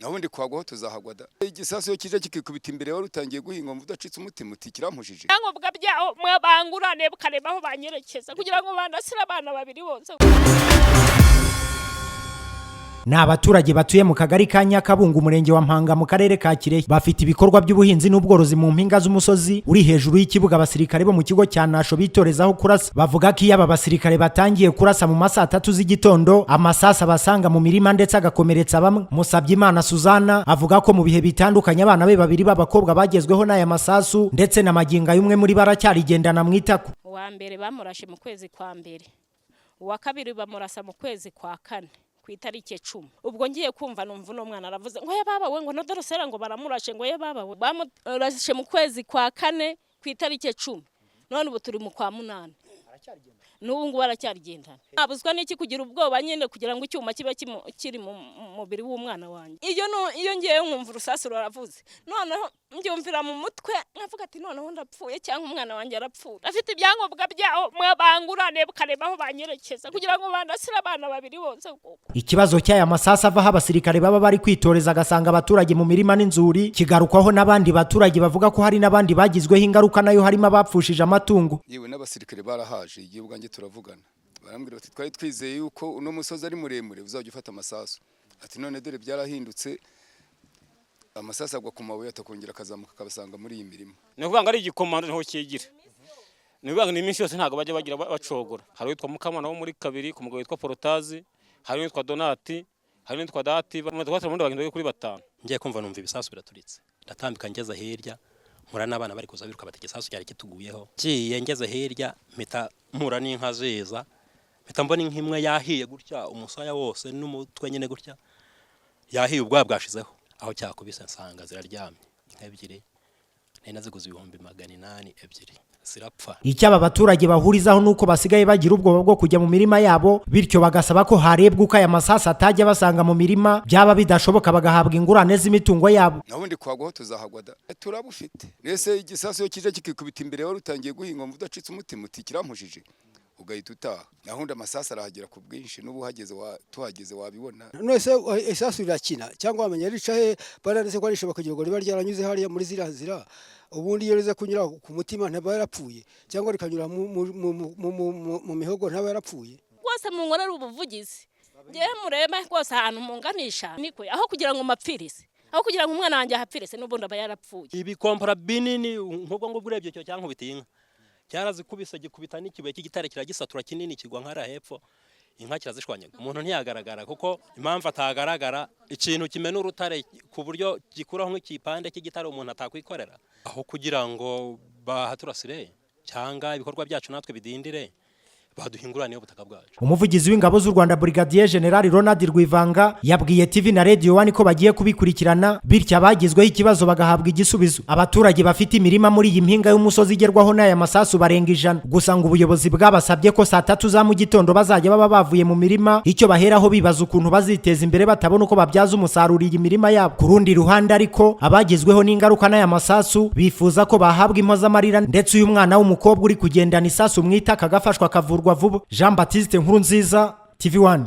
nabundi kwagwaho tuzahagwada igisasu yo kije kikikubita imbere wari utangiye guhinga mvudacitse umutima utikiramujije ngobwa byaho mwabangurane bukarebaho banyerekeza kugira ngo bandasira abana babiri bose. Ni abaturage batuye mu kagari ka Nyakabungu umurenge wa Mpanga mu karere ka Kirehe bafite ibikorwa by'ubuhinzi n'ubworozi mu mpinga z'umusozi uri hejuru y'ikibuga abasirikare bo mu kigo cya Nasho bitorezaho kurasa. Bavuga ko iyo aba basirikare batangiye kurasa mu masaa 3 z'igitondo Amasasu basanga mu mirima ndetse agakomeretsa bamwe. Musabyimana Suzana avuga ko mu bihe bitandukanye abana be babiri b'abakobwa bagezweho n'aya masasu ndetse na maginga y'umwe muri baracyarigendana mu itako. Uwa mbere bamurashe mu kwezi kwa mbere, uwa kabiri bamurasa mu kwezi kwa kane ku itariki 10. Ubwo ngiye kumva numva no mwana aravuze ngo ye baba we ngo nodorosera ngo baramurashe ngo ye baba we bamurashe mu kwezi kwa kane ku itariki 10. None ubu turi mu kwa 8. N'ubu ngo baracyarigendana. Abuzwa n'iki kugira ubwoba nyine kugira ngo icyuma kiba kiri mu mubiri w'umwana wanjye. Iyo ngiye nkumva urusasi ruravuze. Noneho mbyumvira mu mutwe nkavuga ati noneho ndapfuye cyangwa umwana wanjye arapfuye. Afite ibyangombwa byaho mwabangurane bukarebaho banyerekeza kugira ngo bandasira abana babiri bose. Ikibazo cy'aya masasu avaho abasirikare baba bari kwitoreza agasanga abaturage mu mirima n'inzuri kigarukwaho n'abandi baturage bavuga ko hari n'abandi bagizweho ingaruka nayo harimo abapfushije amatungo. Yewe n'abasirikare barahaje igihe ubwanjye turavugana barambwira bati twari twizeye yuko uno musozi ari muremure uzajya ufata amasasu ati none dore byarahindutse amasasu agwa ku mabuye atakongera akazamuka akabasanga muri iyi mirima. Ni ukuvuga ngo ari igikomando niho kigira. Ni ukuvuga ngo n'iminsi yose ntago bajya bagira bacogora. Hari witwa Mukamana wo muri kabiri ku mugabo witwa Porotazi, hari witwa Donati, hari witwa Dati, batwatse mu bagenda kuri 5. Ngiye kumva numva ibisasu biraturitse. Ndatambika ngeze hirya mura n'abana bari kuza biruka batege sasu cyari kituguyeho. Giye ngeze hirya mpita mura n'inka zeza. Mpita mbona inkimwe yahiye gutya umusaya wose n'umutwe nyine gutya. Yahiye ubwa bwashizeho. Aho cyakubise nsanga ziraryamye inka ebyiri nari naziguze 800 ebyiri zirapfa. Icyo aba baturage bahurizaho nuko basigaye bagira ubwoba bwo kujya mu mirima yabo bityo bagasaba ko harebwa uko aya masasu atajya basanga mu mirima byaba bidashoboka bagahabwa ingurane z'imitungo yabo. Nabundi kwagwaho tuzahagwada turabufite. Nese igisasu yo kije kikikubita imbere wari utangiye guhinga mvudacitse umutima utikiramujije ugahita utaha. Nahundi amasasu arahagera ku bwinshi n'ubu hageze tuhageze wabibona. Nese isasu rirakina cyangwa bamenya ricahe barandese ko arishoboka kugira ngo riba ryaranyuze hariya muri zira ubundi iyo riza kunyura ku mutima ntaba yarapfuye cyangwa rikanyura mu mihogo ntaba yarapfuye. Rwose mu ngorera ubuvugizi ngiye murema rwose ahantu munganisha niko aho kugira ngo mapfirise aho kugira ngo umwana wanjye ahapfirese n'ubundi aba yarapfuye. Ibikompora binini nkubwo ngo burebye cyo cyangwa bitinga cyarazikubise gikubita n'ikibuye cy'igitare kiragisatura kinini kigwa nkara hepfo inka kirazishwanyaga. Umuntu ntiyagaragara kuko impamvu atagaragara ikintu kimena urutare ku buryo gikuraho nk'ikipande cy'igitare umuntu atakwikorera aho kugira ngo bahaturasire cyangwa ibikorwa byacu natwe bidindire baduhingurane ubutaka bwacu. Umuvugizi w'ingabo z'u Rwanda Brigadier General Ronald Rwivanga yabwiye TV na Radio 1 ko bagiye kubikurikirana bityo abagizweho ikibazo bagahabwa igisubizo. Abaturage bafite imirima muri iyi mpinga y'umusozi igerwaho n'aya masasu barenga 100 gusa ngo ubuyobozi bwabasabye ko saa 3 za mu gitondo bazajya baba bavuye mu mirima icyo baheraho bibaza ukuntu baziteza imbere batabona uko babyaza umusaruro iyi mirima yabo. Ku rundi ruhande ariko abagizweho n'ingaruka n'aya masasu bifuza ko bahabwa impozamarira ndetse uyu mwana w'umukobwa uri kugendana isasu mwita kagafashwa kavurwa vuba. Jean Baptiste Nkurunziza TV1.